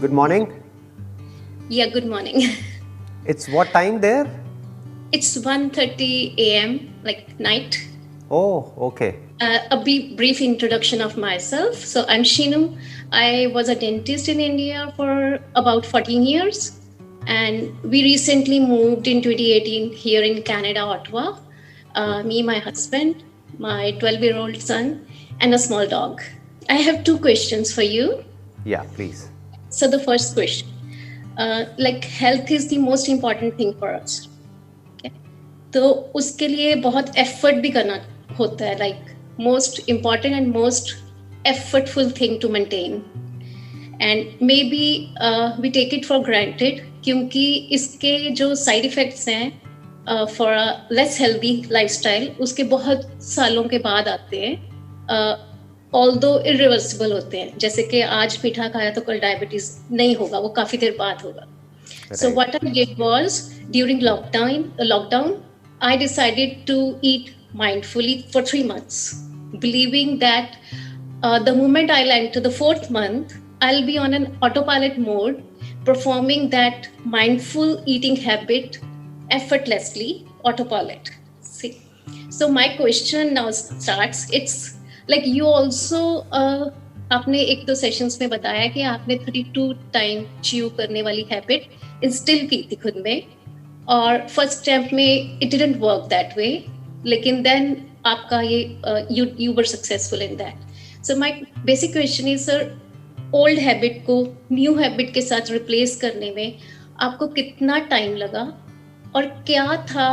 Good morning. Yeah, good morning. It's what time there? It's 1:30 a.m., like night. Oh, okay. Brief introduction of myself. So I'm Shinu. I was a dentist in India for about 14 years. And we recently moved in 2018 here in Canada, Ottawa. Me, my husband, my 12-year-old son, and a small dog. I have two questions for you. Yeah, please. So the first question, like health is the most important thing for us. Okay? तो उसके लिए बहुत effort भी करना होता है, like most important and most effortful thing to maintain and may be we take it for granted, क्योंकि इसके जो साइड इफेक्ट्स हैं फॉर लेस हेल्दी लाइफस्टाइल उसके बहुत सालों के बाद आते हैं, ऑल्दो इरिवर्सिबल होते हैं। जैसे कि आज मीठा खाया तो कल डायबिटीज नहीं होगा, वो काफी देर बाद होगा। So Right. what I did was during lockdown, I decided to eat mindfully for 3 months, believing that the moment I'll enter the fourth month, I'll be on an autopilot mode, performing that mindful eating habit effortlessly, autopilot. See, so my question now starts. It's like you also आपने एक दो sessions में बताया कि आपने 32 time chew करने वाली habit instil की थी खुद में, और फर्स्ट अटेम्प्ट में it didn't work that way, लेकिन देन आपका ये you were successful in that. So my basic question is sir, old habit को न्यू हैबिट के साथ रिप्लेस करने में आपको कितना टाइम लगा और क्या था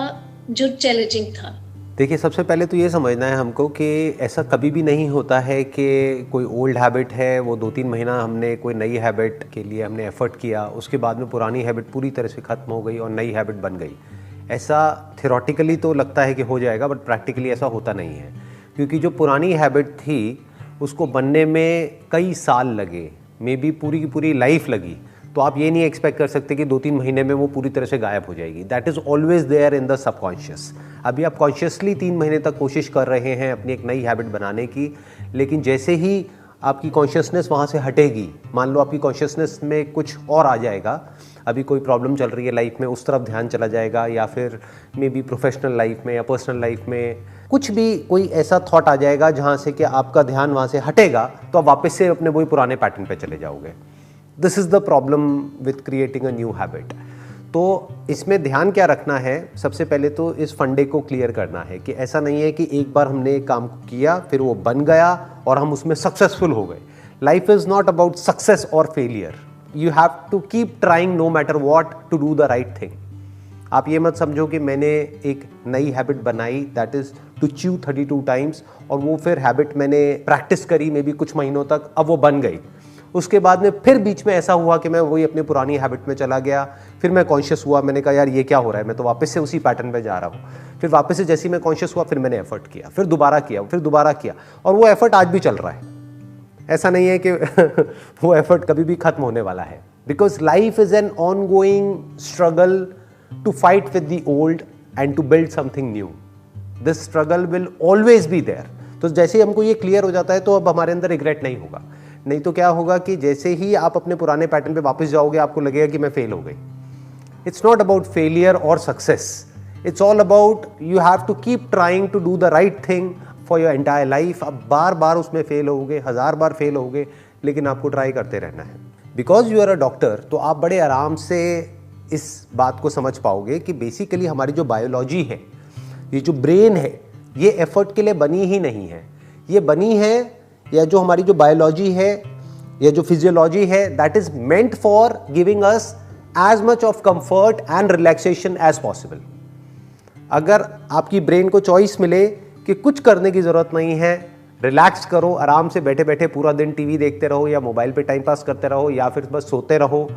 जो चैलेंजिंग था? देखिए, सबसे पहले तो ये समझना है हमको कि ऐसा कभी भी नहीं होता है कि कोई ओल्ड हैबिट है, वो 2-3 महीना हमने कोई नई हैबिट के लिए हमने एफर्ट किया, उसके बाद में पुरानी हैबिट पूरी तरह से ख़त्म हो गई और नई हैबिट बन गई। ऐसा थियोरेटिकली तो लगता है कि हो जाएगा, बट प्रैक्टिकली ऐसा होता नहीं है, क्योंकि जो पुरानी हैबिट थी उसको बनने में कई साल लगे, मे बी पूरी की पूरी लाइफ लगी। तो आप ये नहीं एक्सपेक्ट कर सकते कि 2-3 महीने में वो पूरी तरह से गायब हो जाएगी। That is always there in the subconscious. अभी आप कॉन्शियसली 3 महीने तक कोशिश कर रहे हैं अपनी एक नई हैबिट बनाने की, लेकिन जैसे ही आपकी कॉन्शियसनेस वहाँ से हटेगी, मान लो आपकी कॉन्शियसनेस में कुछ और आ जाएगा, अभी कोई प्रॉब्लम चल रही है लाइफ में, उस तरफ ध्यान चला जाएगा, या फिर मे बी प्रोफेशनल लाइफ में या पर्सनल लाइफ में कुछ भी कोई ऐसा थॉट आ जाएगा जहाँ से कि आपका ध्यान वहाँ से हटेगा, तो आप वापस से अपने वही पुराने पैटर्न पे चले जाओगे। This is the problem with creating a new habit. तो इसमें ध्यान क्या रखना है, सबसे पहले तो इस फंडे को क्लियर करना है कि ऐसा नहीं है कि एक बार हमने एक काम किया फिर वो बन गया और हम उसमें सक्सेसफुल हो गए। Life is not about success और failure. You have to keep trying no matter what to do the right thing. आप ये मत समझो कि मैंने एक नई हैबिट बनाई, that is to chew 32 times, और वो फिर हैबिट मैंने प्रैक्टिस करी मे बी कुछ महीनों तक, अब वो बन गई। उसके बाद में फिर बीच में ऐसा हुआ कि मैं वही अपनी पुरानी हैबिट में चला गया, फिर मैं कॉन्शियस हुआ, मैंने कहा यार ये क्या हो रहा है, मैं तो वापस से उसी पैटर्न पे जा रहा हूँ। फिर वापस से जैसे ही मैं कॉन्शियस हुआ फिर मैंने एफर्ट किया, फिर दोबारा किया, फिर दोबारा किया, और वो एफर्ट आज भी चल रहा है। ऐसा नहीं है कि वो एफर्ट कभी भी खत्म होने वाला है, because life is an ongoing struggle to fight with the old and to build something new. This struggle will always be there. तो जैसे ही हमको ये क्लियर हो जाता है तो अब हमारे अंदर रिग्रेट नहीं होगा। नहीं तो क्या होगा कि जैसे ही आप अपने पुराने पैटर्न पे वापस जाओगे आपको लगेगा कि मैं फेल हो गई। इट्स नॉट अबाउट फेलियर और success, it's all about you have to keep trying to do the right thing for your entire life. अब बार बार उसमें फेल होगे, 1000 बार फेल होगे, लेकिन आपको ट्राई करते रहना है। Because you are a doctor, तो आप बड़े आराम से इस बात को समझ पाओगे कि बेसिकली हमारी जो बायोलॉजी है, ये जो ब्रेन है, ये एफर्ट के लिए बनी ही नहीं है। ये बनी है, या जो हमारी जो बायोलॉजी है या जो फिजियोलॉजी है, that is meant for giving us as much of comfort and relaxation as possible. अगर आपकी ब्रेन को चॉइस मिले कि कुछ करने की ज़रूरत नहीं है, रिलैक्स करो, आराम से बैठे बैठे पूरा दिन टीवी देखते रहो या मोबाइल पे टाइम पास करते रहो या फिर बस सोते रहो,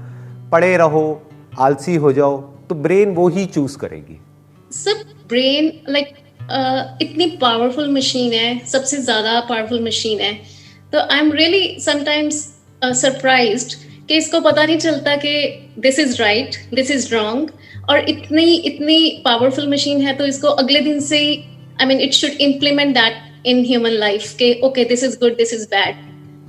पड़े रहो, आलसी हो जाओ, तो ब्रेन वो ही चूज करेगी। सब ब्रेन लाइक इतनी पावरफुल मशीन है, सबसे ज़्यादा पावरफुल मशीन है। तो आई एम रियली समटाइम्स सरप्राइज्ड कि इसको पता नहीं चलता कि this is right, this is wrong, और इतनी इतनी पावरफुल मशीन है तो इसको अगले दिन से ही I mean it should implement that in human life के okay this is good, this is bad.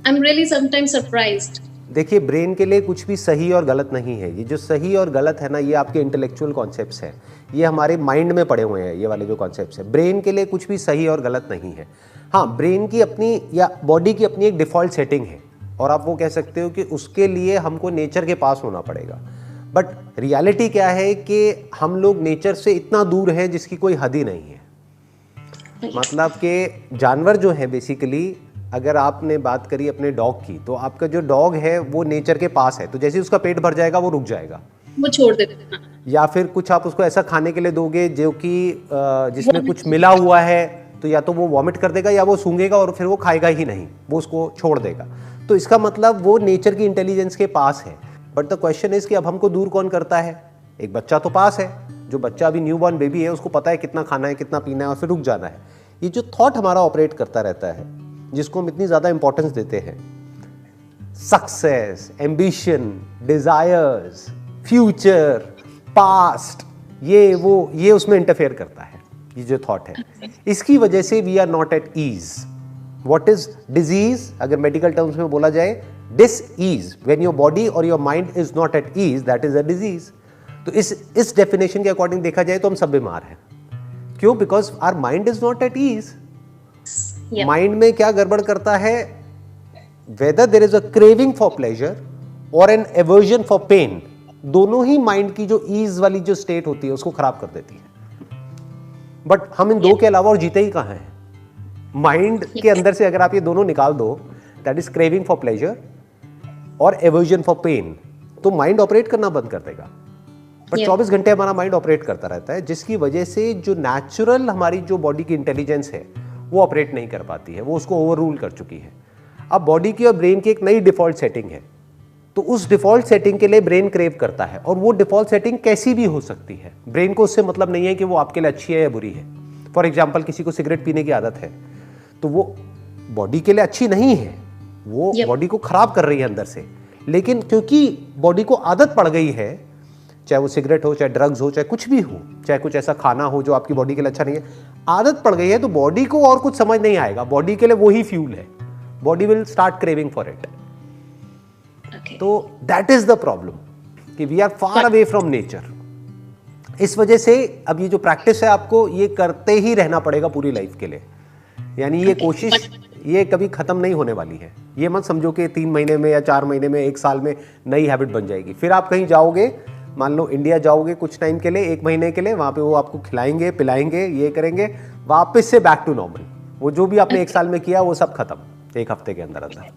I am really sometimes surprised. देखिए, ब्रेन के लिए कुछ भी सही और गलत नहीं है। ये जो सही और गलत है ना, ये आपके इंटेलेक्चुअल कॉन्सेप्ट्स हैं, ये हमारे माइंड में पड़े हुए हैं। ये वाले जो कॉन्सेप्ट्स हैं, ब्रेन के लिए कुछ भी सही और गलत नहीं है। हाँ, ब्रेन की अपनी या बॉडी की अपनी एक डिफ़ॉल्ट सेटिंग है, और आप वो कह सकते हो कि उसके लिए हमको नेचर के पास होना पड़ेगा। बट रियलिटी क्या है कि हम लोग नेचर से इतना दूर हैं जिसकी कोई हद ही नहीं है। मतलब कि जानवर जो है बेसिकली, अगर आपने बात करी अपने डॉग की, तो आपका जो डॉग है वो नेचर के पास है, तो जैसे उसका पेट भर जाएगा वो रुक जाएगा, वो छोड़ देते हैं। या फिर कुछ आप उसको ऐसा खाने के लिए दोगे जो कि जिसमें कुछ मिला हुआ है, तो या तो वो वॉमिट कर देगा या वो सूंघेगा और फिर वो खाएगा ही नहीं, वो उसको छोड़ देगा। तो इसका मतलब वो नेचर की इंटेलिजेंस के पास है। बट द क्वेश्चन इज कि अब हमको दूर कौन करता है? एक बच्चा तो पास है, जो बच्चा अभी न्यू बॉर्न बेबी है, उसको पता है कितना खाना है, कितना पीना है और फिर रुक जाना है। ये जो थॉट हमारा ऑपरेट करता रहता है, जिसको हम इतनी ज़्यादा इंपॉर्टेंस देते हैं, success, ambition, desires, future, past, ये वो, ये उसमें इंटरफेयर करता है। ये जो थॉट है, इसकी वजह से we are not at ease. What is disease? अगर मेडिकल टर्म्स में बोला जाए, dis ease, when your body और your mind is not at ease, that is a disease. तो इस डेफिनेशन के अकॉर्डिंग देखा जाए तो हम सब बीमार हैं। क्यों? Because our mind is not at ease. Mind में क्या गड़बड़ करता है? Whether there is a craving for pleasure और एन एवर्जन फॉर पेन, दोनों ही माइंड की जो ईज वाली जो स्टेट होती है उसको खराब कर देती है। बट हम इन दो के अलावा और जीते ही कहां हैं? माइंड के अंदर से अगर आप ये दोनों निकाल दो, that is craving for pleasure और एवर्जन फॉर पेन, तो माइंड ऑपरेट करना बंद कर देगा। पर 24 घंटे हमारा माइंड ऑपरेट करता रहता है, जिसकी वजह से जो नेचुरल हमारी जो बॉडी की इंटेलिजेंस है वो ऑपरेट नहीं कर पाती है, वो उसको ओवर रूल कर चुकी है। अब बॉडी की और ब्रेन की एक नई डिफॉल्ट सेटिंग है, तो उस डिफॉल्ट सेटिंग के लिए ब्रेन क्रेव करता है, और वो डिफॉल्ट सेटिंग कैसी भी हो सकती है। ब्रेन को उससे मतलब नहीं है कि वो आपके लिए अच्छी है या बुरी है। फॉर एग्जाम्पल, किसी को सिगरेट पीने की आदत है, तो वो बॉडी के लिए अच्छी नहीं है, वो बॉडी को खराब कर रही है अंदर से। लेकिन क्योंकि बॉडी को आदत पड़ गई है, चाहे वो सिगरेट हो, चाहे ड्रग्स हो, चाहे कुछ भी हो, चाहे कुछ ऐसा खाना हो जो आपकी बॉडी के लिए अच्छा नहीं है, आदत पड़ गई है, तो बॉडी को और कुछ समझ नहीं आएगा, बॉडी के लिए वही फ्यूल है, body will start craving for it. तो दैट इज द प्रॉब्लम कि we are far away from nature. इस वजह से अब ये जो प्रैक्टिस है, आपको ये करते ही रहना पड़ेगा पूरी लाइफ के लिए। यानी ये कोशिश ये कभी खत्म नहीं होने वाली है। ये मत समझो कि 3 महीने में या 4 महीने में, 1 साल में नई हैबिट बन जाएगी। फिर आप कहीं जाओगे, मान लो इंडिया जाओगे कुछ टाइम के लिए, 1 महीने के लिए, वहां पे वो आपको खिलाएंगे, पिलाएंगे, ये करेंगे, वापस से बैक टू नॉर्मल। वो जो भी आपने 1 साल में किया वो सब खत्म 1 हफ्ते के अंदर अंदर।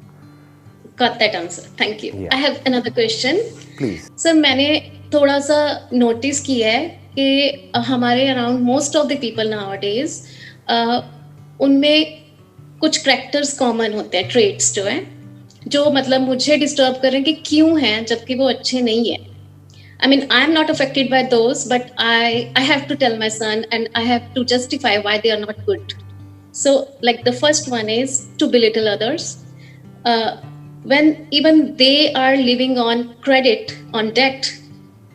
Got that answer. Thank you. I have another question. Please. Sir, मैंने थोड़ा सा नोटिस किया है कि हमारे around most of the people nowadays उनमें कुछ कैरेक्टर्स कॉमन होते हैं, ट्रेट्स जो हैं, जो मतलब मुझे डिस्टर्ब कर रहे हैं कि क्यों हैं जबकि वो अच्छे नहीं है। I mean, I am not affected by those, but I have to tell my son and I have to justify why they are not good. So, like the first one is to belittle others. When even they are living on credit, on debt,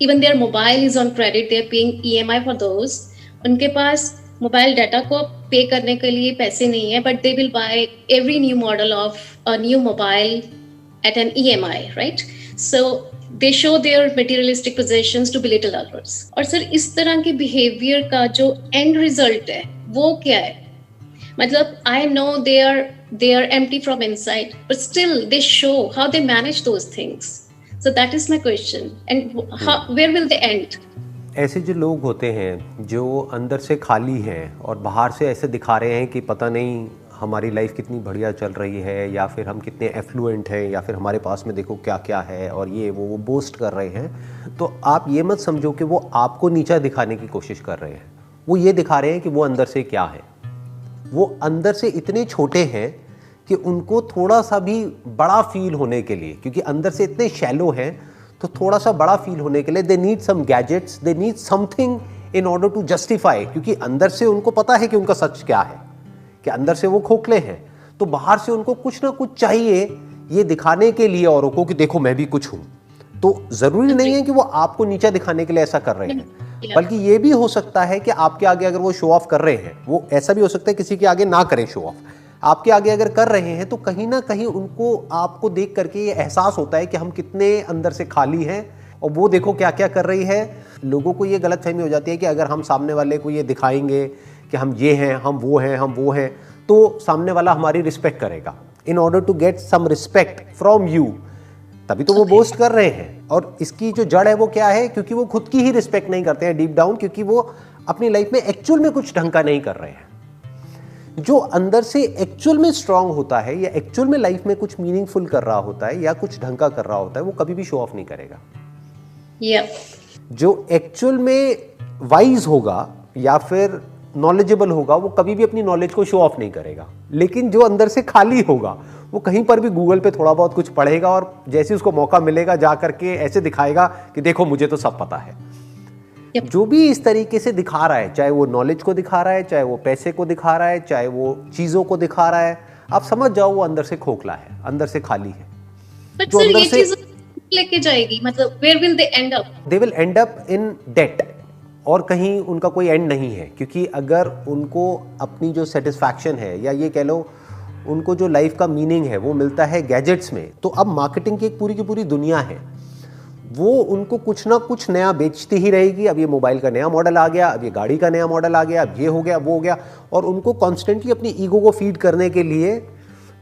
even their mobile is on credit, they are paying EMI for those. उनके पास mobile data को पे करने के लिए पैसे नहीं है, but they will buy every new model of a new mobile at an EMI, right? So they show their materialistic possessions to belittle others. और सर इस तरह के behavior का जो end result है वो क्या है? मतलब I know they are empty from inside, but still they show how they manage those things. So that is my question. And where will they end? ऐसे जो लोग होते हैं जो अंदर से खाली हैं और बाहर से ऐसे दिखा रहे हैं कि पता नहीं हमारी लाइफ कितनी बढ़िया चल रही है, या फिर हम कितने एफ्लुएंट हैं, या फिर हमारे पास में देखो क्या क्या है, और ये वो बोस्ट कर रहे हैं, तो आप ये मत समझो कि वो आपको नीचा दिखाने की कोशिश कर रहे हैं। वो ये दिखा रहे हैं कि वो अंदर से क्या है। वो अंदर से इतने छोटे हैं कि उनको थोड़ा सा भी बड़ा फील होने के लिए, क्योंकि अंदर से इतने शैलो हैं, तो थोड़ा सा बड़ा फील होने के लिए they need some gadgets, they need something in order to justify, क्योंकि अंदर से उनको पता है कि उनका सच क्या है, कि अंदर से वो खोखले हैं। तो बाहर से उनको कुछ ना कुछ चाहिए ये दिखाने के लिए औरों को कि देखो मैं भी कुछ हूं। तो जरूरी नहीं है कि वो आपको नीचा दिखाने के लिए ऐसा कर रहे हैं, बल्कि ये भी हो सकता है कि आपके आगे अगर वो शो ऑफ कर रहे हैं, वो ऐसा भी हो सकता है किसी के आगे ना करें शो ऑफ। आपके आगे अगर कर रहे हैं तो कहीं ना कहीं उनको आपको देख करके ये एहसास होता है कि हम कितने अंदर से खाली हैं, और वो देखो क्या क्या कर रही है। लोगों को ये गलतफहमी हो जाती है कि अगर हम सामने वाले को ये दिखाएंगे कि हम ये हैं, हम वो हैं, हम वो हैं, तो सामने वाला हमारी रिस्पेक्ट करेगा। In order to get some respect from you, तभी तो वो बोस्ट कर रहे हैं। और इसकी जो जड़ है वो क्या है? क्योंकि वो खुद की ही रिस्पेक्ट नहीं करते हैं डीप डाउन, क्योंकि वो अपनी लाइफ में एक्चुअल में कुछ ढंग का नहीं कर रहे हैं। जो अंदर से एक्चुअल में स्ट्रांग होता है या एक्चुअल में लाइफ में कुछ मीनिंगफुल कर रहा होता है या कुछ ढंग का कर रहा होता है, वो कभी भी शो ऑफ नहीं करेगा। जो एक्चुअल में वाइज होगा या फिर नॉलेजेबल होगा, वो कभी भी अपनी नॉलेज को शो ऑफ नहीं करेगा। लेकिन जो अंदर से खाली होगा, वो कहीं पर भी गूगल पे थोड़ा बहुत कुछ पढ़ेगा और जैसे उसको मौका मिलेगा जा करके ऐसे दिखाएगा कि देखो मुझे तो सब पता है। जो भी इस तरीके से दिखा रहा है, चाहे वो नॉलेज को दिखा रहा है, चाहे वो पैसे को दिखा रहा है, चाहे वो चीजों को दिखा रहा है, आप समझ जाओ वो अंदर से खोखला है, अंदर से खाली है। But sir, ये चीज लेके जाएगी, मतलब where will they end up? They will end up in debt, और कहीं उनका कोई एंड नहीं है। क्योंकि अगर उनको अपनी जो सेटिस्फैक्शन है या ये कह लो उनको जो लाइफ का मीनिंग है वो मिलता है गैजेट्स में, तो अब मार्केटिंग की एक पूरी की पूरी दुनिया है, वो उनको कुछ ना कुछ नया बेचती ही रहेगी। अब ये मोबाइल का नया मॉडल आ गया, अब ये गाड़ी का नया मॉडल आ गया, अब ये हो गया, वो हो गया, और उनको कॉन्स्टेंटली अपनी ईगो को फीड करने के लिए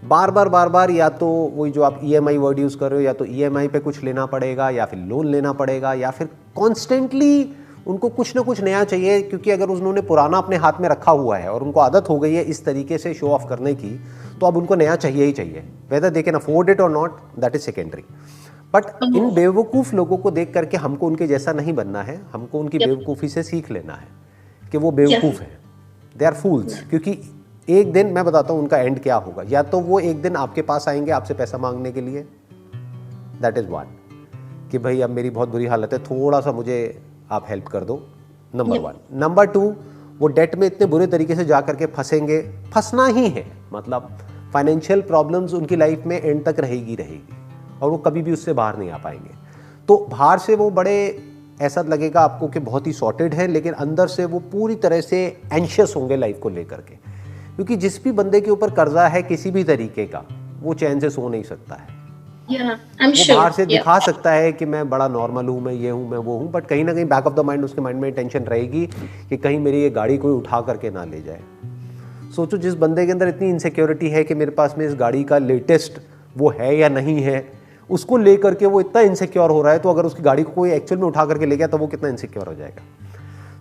बार बार या तो वही जो आप EMI वर्ड यूज़ कर रहे हो, या तो EMI पे कुछ लेना पड़ेगा या फिर लोन लेना पड़ेगा, या फिर कॉन्स्टेंटली उनको कुछ ना कुछ नया चाहिए। क्योंकि अगर उन्होंने पुराना अपने हाथ में रखा हुआ है और उनको आदत हो गई है इस तरीके से शो ऑफ करने की, तो अब उनको नया चाहिए ही चाहिए। Whether they can afford it और not, that is secondary. But इन बेवकूफ़ लोगों को देख करके हमको उनके जैसा नहीं बनना है, हमको उनकी बेवकूफ़ी से सीख लेना है कि वो बेवकूफ़ हैं, दे आर फूल्स। क्योंकि एक दिन मैं बताता हूँ उनका एंड क्या होगा। या तो वो एक दिन आपके पास आएंगे आपसे पैसा मांगने के लिए, दैट इज़ वन, कि भाई अब मेरी बहुत बुरी हालत है, थोड़ा सा मुझे आप हेल्प कर दो, नंबर वन। नंबर टू, वो डेट में इतने बुरे तरीके से जा करके फंसेंगे, फंसना ही है, मतलब फाइनेंशियल प्रॉब्लम्स उनकी लाइफ में एंड तक रहेगी और वो कभी भी उससे बाहर नहीं आ पाएंगे। तो बाहर से वो बड़े ऐसा लगेगा आपको कि बहुत ही सॉर्टेड है, लेकिन अंदर से वो पूरी तरह से एंशियस होंगे लाइफ को लेकर के। क्योंकि जिस भी बंदे के ऊपर कर्जा है किसी भी तरीके का, वो चैन से सो नहीं सकता है। वो बाहर से दिखा सकता है कि मैं बड़ा नॉर्मल हूँ, मैं ये हूँ, मैं वो हूँ, बट कहीं ना कहीं बैक ऑफ द माइंड उसके माइंड में टेंशन रहेगी कि कहीं मेरी ये गाड़ी कोई उठा करके ना ले जाए। सोचो जिस बंदे के अंदर इतनी इनसिक्योरिटी है कि मेरे पास में इस गाड़ी का लेटेस्ट वो है या नहीं है, उसको लेकर के वो इतना इनसिक्योर हो रहा है, तो अगर उसकी गाड़ी को कोई एक्चुअल में उठा करके ले गया तो वो कितना इनसिक्योर हो जाएगा।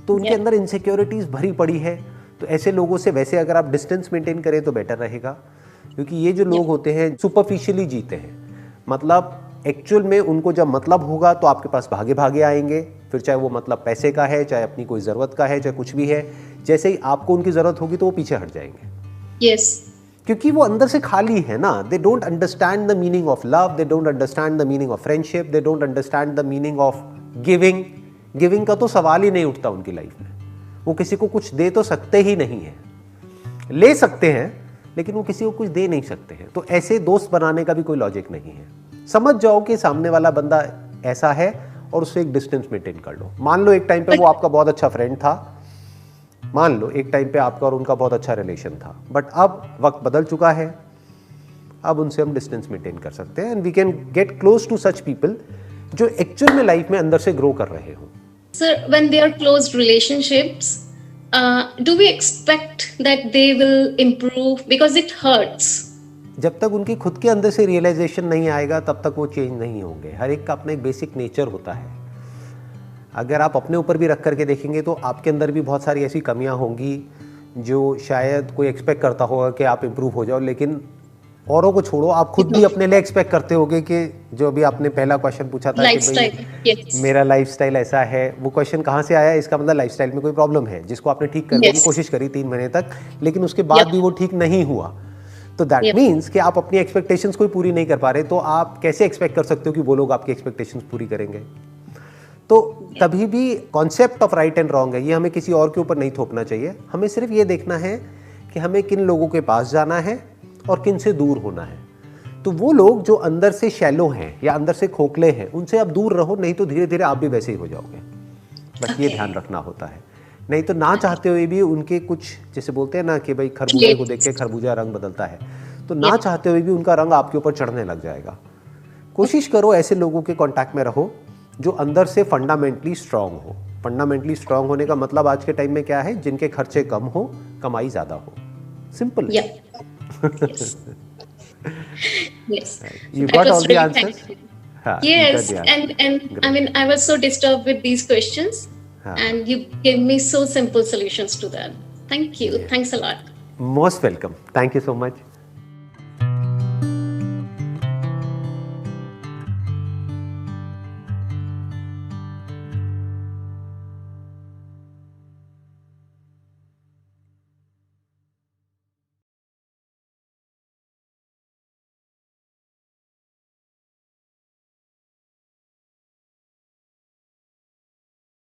तो उनके अंदर इनसिक्योरिटीज़ भरी पड़ी है। तो ऐसे लोगों से वैसे अगर आप डिस्टेंस मेंटेन करें तो बेटर रहेगा। क्योंकि ये जो लोग होते हैं सुपरफिशियली जीते हैं, मतलब एक्चुअल में उनको जब मतलब होगा तो आपके पास भागे भागे आएंगे, फिर चाहे वो मतलब पैसे का है, चाहे अपनी कोई ज़रूरत का है, चाहे कुछ भी है। जैसे ही आपको उनकी ज़रूरत होगी तो वो पीछे हट जाएंगे। यस, क्योंकि वो अंदर से खाली है ना। They don't understand the meaning of love, they don't understand the meaning of friendship, they don't understand the meaning of giving. Giving का तो सवाल ही नहीं उठता उनकी लाइफ में। वो किसी को कुछ दे तो सकते ही नहीं है, ले सकते हैं लेकिन वो किसी को कुछ दे नहीं सकते हैं। तो ऐसे दोस्त बनाने का भी कोई लॉजिक नहीं है। समझ जाओ कि सामने वाला बंदा ऐसा है और उससे एक डिस्टेंस मेंटेन कर लो। मान लो एक टाइम पे वो आपका बहुत अच्छा फ्रेंड था, मान लो एक टाइम पे आपका और उनका बहुत अच्छा रिलेशन था, बट अब वक्त बदल चुका है, अब उनसे हम डिस्टेंस मेंटेन कर सकते हैं and we can get close to such people जो एक्चुअल में लाइफ में अंदर से ग्रो कर रहे हो। Sir, when they are close relationships, do we expect that they will improve? Because it hurts. जब तक उनकी खुद के अंदर से रियलाइजेशन नहीं आएगा तब तक वो चेंज नहीं होंगे। हर एक का अपना एक बेसिक नेचर होता है। अगर आप अपने ऊपर भी रख करके देखेंगे तो आपके अंदर भी बहुत सारी ऐसी कमियां होंगी जो शायद कोई एक्सपेक्ट करता होगा कि आप इम्प्रूव हो जाओ, लेकिन औरों को छोड़ो, आप खुद भी अपने लिए एक्सपेक्ट करते होगे कि जो अभी आपने पहला क्वेश्चन पूछा था कि भाई मेरा लाइफस्टाइल ऐसा है, वो क्वेश्चन कहाँ से आया? इसका मतलब लाइफस्टाइल में कोई प्रॉब्लम है जिसको आपने ठीक करने की कोशिश करी 3 महीने तक, लेकिन उसके बाद भी वो ठीक नहीं हुआ। तो दैट मीन्स कि आप अपनी एक्सपेक्टेशंस कोई पूरी नहीं कर पा रहे, तो आप कैसे एक्सपेक्ट कर सकते हो कि वो लोग आपकी एक्सपेक्टेशंस पूरी करेंगे? तो तभी भी concept of right and wrong है, ये हमें किसी और के ऊपर नहीं थोपना चाहिए। हमें सिर्फ ये देखना है कि हमें किन लोगों के पास जाना है और किन से दूर होना है। तो वो लोग जो अंदर से शैलो हैं या अंदर से खोखले हैं, उनसे आप दूर रहो, नहीं तो धीरे धीरे आप भी वैसे ही हो जाओगे। बस ये ध्यान रखना होता है। नहीं तो ना चाहते हुए भी उनके कुछ, जैसे बोलते हैं ना कि भाई खरबूजे को देख के खरबूजा रंग बदलता है, तो ना चाहते हुए भी उनका रंग आपके ऊपर चढ़ने लग जाएगा। कोशिश करो ऐसे लोगों के कांटेक्ट में रहो जो अंदर से फंडामेंटली स्ट्रांग हो। फंडामेंटली स्ट्रांग होने का मतलब आज के टाइम में क्या है, जिनके खर्चे कम हो, कमाई ज्यादा हो। Simple. Yes. You That got was all the really answers? thankful. हाँ, Yes, you got the answers. and I Great. mean, I was so disturbed with these questions, हाँ. and you gave me so simple solutions to that. Thank you. Yeah. Thanks a lot. Most welcome. Thank you so much.